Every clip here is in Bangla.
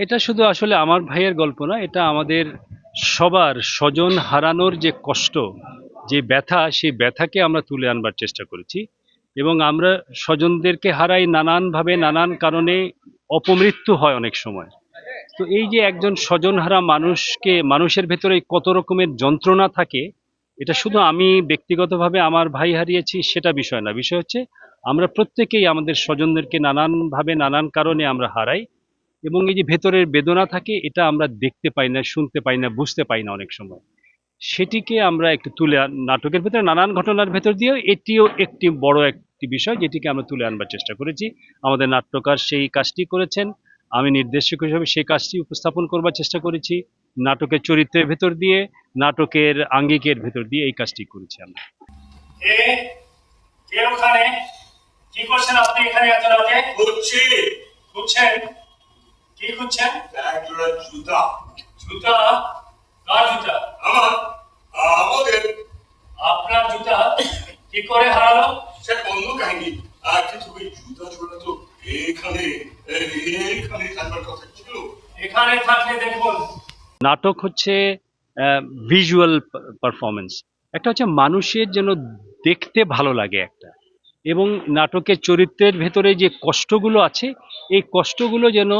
এটা শুধু আসলে আমার ভাইয়ের গল্প না, এটা আমাদের সবার স্বজন হারানোর যে কষ্ট, যে ব্যথা, সেই ব্যথাকে আমরা তুলে আনবার চেষ্টা করেছি। এবং আমরা স্বজনদেরকে হারাই নানানভাবে, নানান কারণে অপমৃত্যু হয় অনেক সময়। তো এই যে একজন স্বজনহারা মানুষের ভেতরে কত রকমের যন্ত্রণা থাকে, এটা শুধু আমি ব্যক্তিগতভাবে আমার ভাই হারিয়েছি সেটা বিষয় না। বিষয় হচ্ছে আমরা প্রত্যেকেই আমাদের স্বজনদেরকে নানানভাবে, নানান কারণে আমরা হারাই। এবং এই যে ভেতরের বেদনা থাকে, এটা আমরা দেখতে পাই না, শুনতে পাই না, বুঝতে পাই না অনেক সময়। সেটিকে আমরা একটু নাটকের ভেতরে নানান ঘটনার ভেতর দিয়েও এটিও একটি বড় একটি বিষয়, যেটিকে আমরা তুলে আনবার চেষ্টা করেছি। আমাদের নাট্যকার সেই কাজটি করেছেন, আমি নির্দেশক হিসেবে সেই কাজটি উপস্থাপন করবার চেষ্টা করেছি। নাটকের চরিত্রের ভেতর দিয়ে, নাটকের আঙ্গিকের ভেতর দিয়ে এই কাজটি করেছি আমরা। কি করছেন আপনি এখানে এত রাতে? খুঁজছেন? কি খুঁজছেন? এক জোড়া জুতা। জুতা? কার জুতা? আমাদের। আপনার জুতা কি করে হারালো? সে অন্য কাহিনী। কিন্তু ওই জুতা জোড়া তো এখানে থাকবার কথা ছিল। এখানে থাকলে দেখুন। নাটক হচ্ছে ভিজুয়াল পারফরমেন্স। একটা হচ্ছে মানুষের যেন দেখতে ভালো লাগে একটা, এবং নাটকের চরিত্রের ভেতরে যে কষ্টগুলো আছে, এই কষ্টগুলো যেন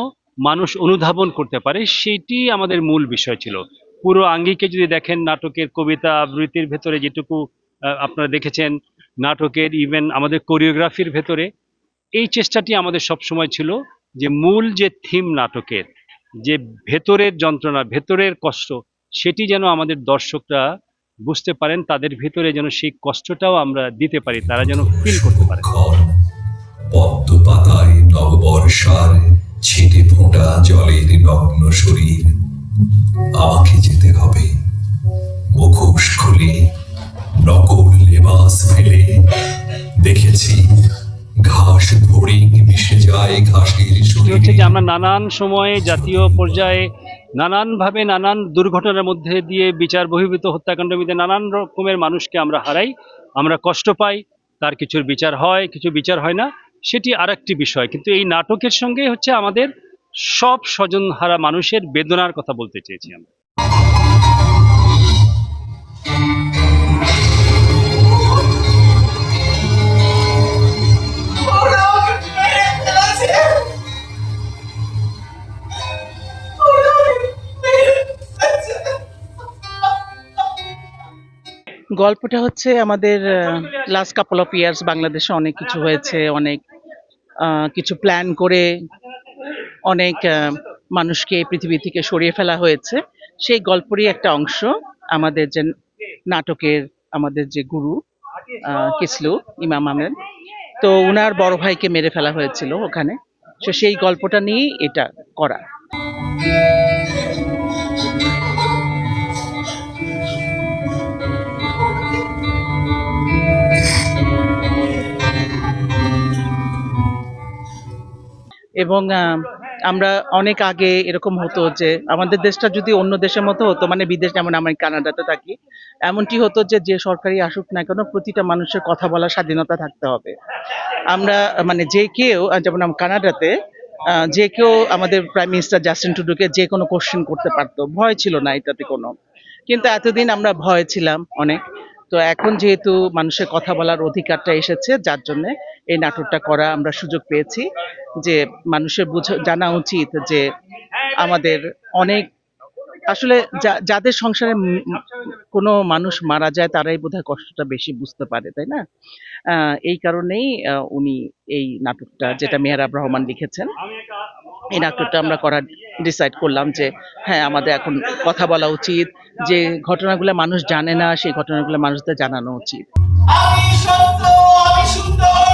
মানুষ অনুধাবন করতে পারে, সেইটি আমাদের মূল বিষয় ছিল। পুরো আঙ্গিকে যদি দেখেন, নাটকের কবিতা আবৃত্তির ভেতরে যেটুকু আপনারা দেখেছেন, নাটকের ইভেন আমাদের কোরিওগ্রাফির ভেতরে, এই চেষ্টাটি আমাদের সব সময় ছিল যে মূল যে থিম নাটকের, যে ভেতরের যন্ত্রণা, ভেতরের কষ্ট, সেটি যেন আমাদের দর্শকরা বুঝতে পারেন, তাদের ভিতরে যেন সেই কষ্টটাও আমরা দিতে পারি, তারা যেন ফিল করতে পারে। পদ্ম পাতায় নববর্ষার ছিটে ফোঁটা জলের নগ্ন শরীর, আমাকে যেতে হবে মুখোশ খুলে, নকল লেবাস ফেলে। দেখেছি ঘাস ফড়িং মিশে যায় ঘাসের শরীরে। হচ্ছে যে আমরা নানান সময়ে জাতীয় পর্যায়ে নানানভাবে, নানান দুর্ঘটনার মধ্যে দিয়ে, বিচার বহির্ভূত হত্যাকাণ্ডের মধ্যে নানান রকমের মানুষকে আমরা হারাই, আমরা কষ্ট পাই। তার কিছুর বিচার হয়, কিছু বিচার হয় না, সেটি আরেকটি বিষয়। কিন্তু এই নাটকের সঙ্গে হচ্ছে আমাদের সব স্বজনহারা মানুষের বেদনার কথা বলতে চেয়েছি আমরা। গল্পটা হচ্ছে আমাদের লাস্ট কাপল অফ ইয়ার্স বাংলাদেশে অনেক কিছু হয়েছে, অনেক কিছু প্ল্যান করে অনেক মানুষকে পৃথিবী থেকে সরিয়ে ফেলা হয়েছে। সেই গল্পেরই একটা অংশ আমাদের যে নাটকের, আমাদের যে গুরু কিসলু ইমাম আহমেদ, তো উনার বড় ভাইকে মেরে ফেলা হয়েছিল ওখানে। তো সেই গল্পটা নিয়েই এটা করা। এবং আমরা অনেক আগে এরকম হতো যে আমাদের দেশটা যদি অন্য দেশের মতো হতো, মানে বিদেশ, যেমন আমি কানাডাতে থাকি, এমনটি হতো যে সরকারি আসুক না কেন, প্রতিটা মানুষের কথা বলার স্বাধীনতা থাকতে হবে। আমরা মানে যে কেউ, যেমন কানাডাতে যে কেউ আমাদের প্রাইম মিনিস্টার জাস্টিন ট্রুডোকে যে কোনো কোশ্চেন করতে পারতো, ভয় ছিল না এটাতে কোনো। কিন্তু এতদিন আমরা ভয় ছিলাম অনেক। তো এখন যেহেতু মানুষের কথা বলার অধিকারটা এসেছে, যার জন্য এই নাটকটা করা আমরা সুযোগ পেয়েছি, যে মানুষের জানা উচিত যে আমাদের অনেক আসলে যাদের সংসারে কোনো মানুষ মারা যায় তারাই বোধহয় কষ্টটা বেশি বুঝতে পারে, তাই না? এই কারণেই উনি এই নাটকটা, যেটা মেহরাব রহমান লিখেছেন, এই নাটকটা আমরা করার ডিসাইড করলাম যে হ্যাঁ, আমাদের এখন কথা বলা উচিত, যে ঘটনাগুলো মানুষ জানে না সেই ঘটনাগুলো মানুষদের জানানো উচিত। আমি সত্য, আমি সুন্দর,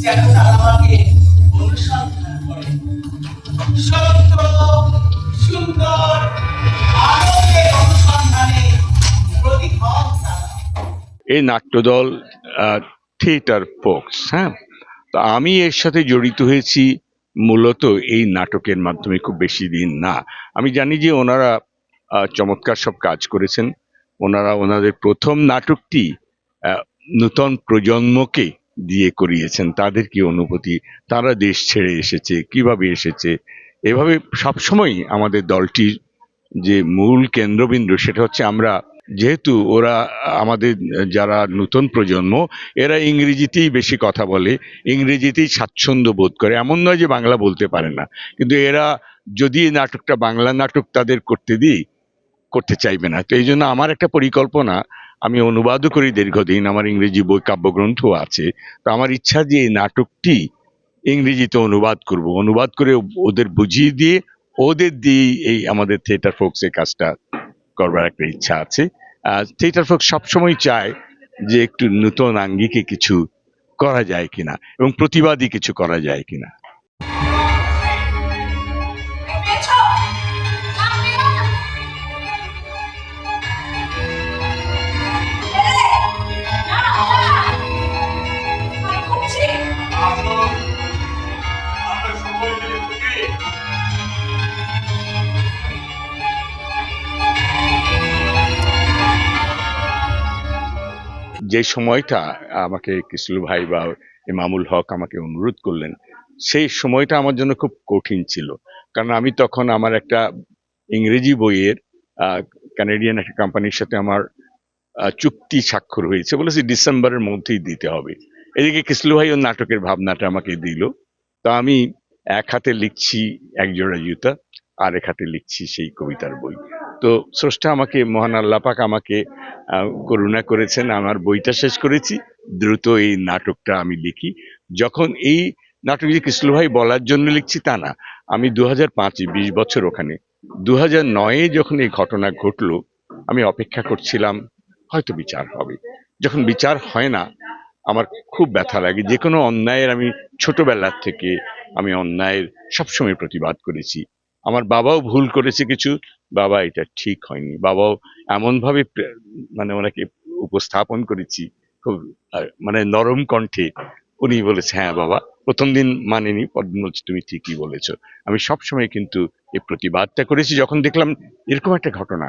যেন তারা আমাকে অনুসন্ধান করে। সত্য, সুন্দর, আলোকের অনুসন্ধানে প্রতিক্ষণ তারা। এই নাট্যদল থিয়েটার ফোকস, হ্যাঁ। তো আমি এর সাথে জড়িত হয়েছি মূলত এই নাটকের মাধ্যমে, খুব বেশি দিন না। আমি জানি যে ওনারা চমৎকার সব কাজ করেছেন। ওনারা ওনাদের প্রথম নাটকটি নূতন প্রজন্মকে দিয়ে করিয়েছেন। তাদের কি অনুভূতি, তারা দেশ ছেড়ে এসেছে, কিভাবে এসেছে, এভাবে সবসময় আমাদের দলটির যে মূল কেন্দ্রবিন্দু সেটা হচ্ছে আমরা, যেহেতু ওরা আমাদের যারা নতুন প্রজন্ম, এরা ইংরেজিতেই বেশি কথা বলে, ইংরেজিতেই স্বাচ্ছন্দ্য বোধ করে, এমন নয় যে বাংলা বলতে পারে না, কিন্তু এরা যদি এই নাটকটা বাংলা নাটক তাদের করতে দিই, করতে চাইবে না। তো এই জন্য আমার একটা পরিকল্পনা, আমি অনুবাদও করি দীর্ঘদিন, আমার ইংরেজি বই কাব্যগ্রন্থ আছে। তো আমার ইচ্ছা যে এই নাটকটি ইংরেজিতে অনুবাদ করব, অনুবাদ করে ওদের বুঝিয়ে দিয়ে ওদের দিয়ে এই আমাদের থিয়েটার ফোকসের কাজটা করবার একটা ইচ্ছা আছে। থিয়েটার ফোকস সবসময় চায় যে একটু নতুন আঙ্গিকে কিছু করা যায় কিনা এবং প্রতিবাদী কিছু করা যায় কিনা। যে সময়টা আমাকে কিসলু ভাই বা ইমামুল হক আমাকে অনুরোধ করলেন, সেই সময়টা আমার জন্য খুব কঠিন ছিল। কারণ আমি তখন আমার একটা ইংরেজি বইয়ের কানাডিয়ান একটা কোম্পানির সাথে আমার চুক্তি স্বাক্ষর হয়েছে, বলেছে ডিসেম্বরের মধ্যেই দিতে হবে। এদিকে কিসলু ভাই ওর নাটকের ভাবনাটা আমাকে দিল। তো আমি এক হাতে লিখছি একজোড়া জুতা, আর এক হাতে লিখছি সেই কবিতার বই। তো স্রষ্টা আমাকে, মহান আল্লাহ পাক আমাকে করুণা করেছেন, আমার বইটা শেষ করেছি, দ্রুত এই নাটকটা আমি লিখি। যখন এই নাটক যে কিসলু ভাই বলার জন্য লিখছি তা না, আমি 2005-এ 20 বছর ওখানে, 2009-এ যখন এই ঘটনা ঘটলো, আমি অপেক্ষা করছিলাম হয়তো বিচার হবে। যখন বিচার হয় না, আমার খুব ব্যথা লাগে। যে কোনো অন্যায়ের, আমি ছোটবেলার থেকে আমি অন্যায়ের সবসময় প্রতিবাদ করেছি। আমার বাবাও ভুল করেছে কিছু, বাবা এটা ঠিক হয়নি, বাবাও এমন ভাবে মানে ওনাকে উপস্থাপন করেছি খুব মানে নরম কণ্ঠে, উনি বলেছে হ্যাঁ বাবা, প্রথম দিন মানেনি, পরদিন বলছে তুমি ঠিকই বলেছো। আমি সবসময় কিন্তু এই প্রতিবাদটা করেছি যখন দেখলাম এরকম একটা ঘটনা।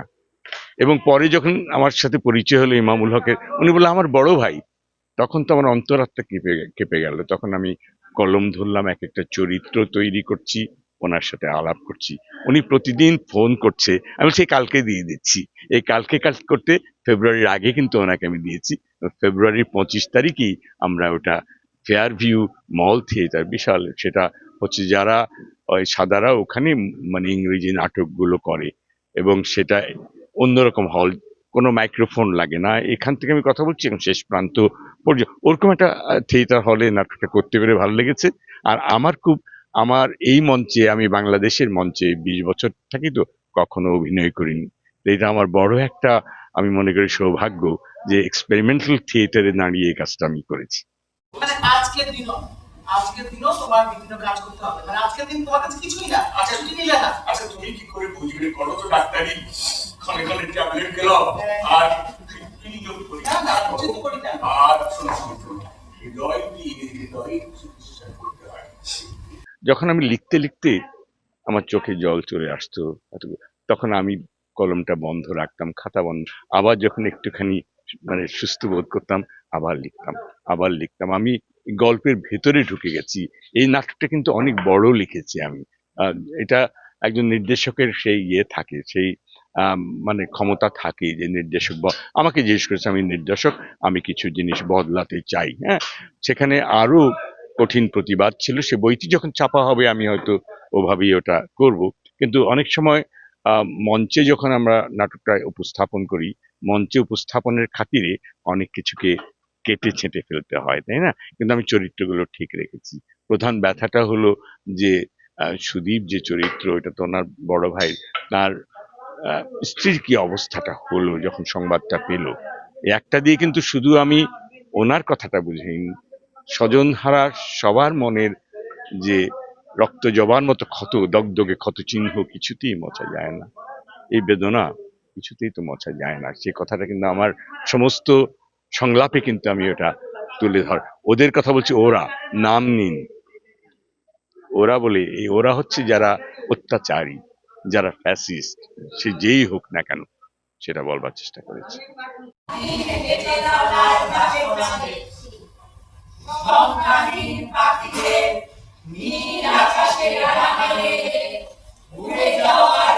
এবং পরে যখন আমার সাথে পরিচয় হলো ইমামুল হকের, উনি বললো আমার বড় ভাই, তখন তো আমার অন্তরাত্মা কেঁপে গেল। তখন আমি কলম ধরলাম, এক একটা চরিত্র তৈরি করছি, ওনার সাথে আলাপ করছি। উনি প্রতিদিন ফোন করছে, আমি সেই কালকে দিয়ে দিচ্ছি। এই কালকে কাজ করতে ফেব্রুয়ারির আগে কিন্তু ওনাকে আমি দিয়েছি। ফেব্রুয়ারির 25 তারিখেই আমরা ওটা ফেয়ার ভিউ মল থিয়েটার, বিশাল, সেটা হচ্ছে যারা ওই সাদারা ওখানে মানে ইংরেজি নাটকগুলো করে, এবং সেটা অন্যরকম হল, কোনো মাইক্রোফোন লাগে না, এখান থেকে আমি কথা বলছি এবং শেষ প্রান্ত পর্যন্ত ওরকম একটা থিয়েটার হলে নাটকটা করতে পেরে ভালো লেগেছে। আর আমার এই মঞ্চে, আমি বাংলাদেশের মঞ্চে 20 বছর থাকি, তো কখনো অভিনয় করিনি। এটা আমার বড় একটা, আমি মনে করি সৌভাগ্য যে এক্সপেরিমেন্টাল থিয়েটারে দাঁড়িয়ে এই কাজটা আমি করেছি। মানে আজকের দিনও তোমার বিভিন্ন কাজ করতে হবে, মানে আজকের দিন তোমার কাছে কিছুই না। আচ্ছা ছুটি নিলে না, আচ্ছা তুমি কি করে বুঝবে, করো তো ডাক্তারি, ক্ষণে ক্ষণে ট্যাবলেট গেলাম আর ক্লিনিক করি না কিছু তো করি না। আর শুনুন, হৃদয় দিয়ে হৃদয় চিকিৎসা করতে হয়। যখন আমি লিখতে লিখতে আমার চোখে জল চলে আসতো, তখন আমি কলমটা বন্ধ রাখতাম, খাতা বন্ধ, আবার যখন একটুখানি মানে সুস্থ বোধ করতাম আবার লিখতাম। আমি গল্পের ভেতরে ঢুকে গেছি। এই নাটকটা কিন্তু অনেক বড় লিখেছি আমি। এটা একজন নির্দেশকের সেই ইয়ে থাকে, সেই মানে ক্ষমতা থাকে যে নির্দেশক আমাকে জিজ্ঞেস করেছে, আমি নির্দেশক, আমি কিছু জিনিস বদলাতে চাই, হ্যাঁ। সেখানে আরো কঠিন প্রতিবাদ ছিল। সে বইটি যখন ছাপা হবে আমি হয়তো ওভাবেই ওটা করব। কিন্তু অনেক সময় মঞ্চে যখন আমরা নাটকটা উপস্থাপন করি, মঞ্চে উপস্থাপনের খাতিরে অনেক কিছুকে কেটে ছেঁটে ফেলতে হয়, তাই না? কিন্তু আমি চরিত্রগুলো ঠিক রেখেছি। প্রধান ব্যথাটা হলো যে সুদীপ যে চরিত্র, এটা তো ওনার বড় ভাই, তার স্ত্রীর কি অবস্থাটা হলো যখন সংবাদটা পেল, একটা দিয়ে কিন্তু শুধু আমি ওনার কথাটা বুঝিনি, স্বজনহারা সবার মনের যে রক্ত জবার মতো ক্ষত, দগদগে ক্ষত চিহ্ন কিছুতেই মোছা যায় না। এই বেদনা কিছুতেই তো মোছা যায় না। সে কথাটা কিন্তু আমার সমস্ত সংলাপে কিন্তু আমি ওটা তুলে ধর। ওদের কথা বলছি, ওরা নাম নিন, ওরা বলে এই ওরা হচ্ছে যারা অত্যাচারী, যারা ফ্যাসিস্ট, সে যেই হোক না কেন, সেটা বলবার চেষ্টা করেছি। সংখ্যাহীন পাখিদের নীল আকাশের আড়ালে উড়ে যাওয়ার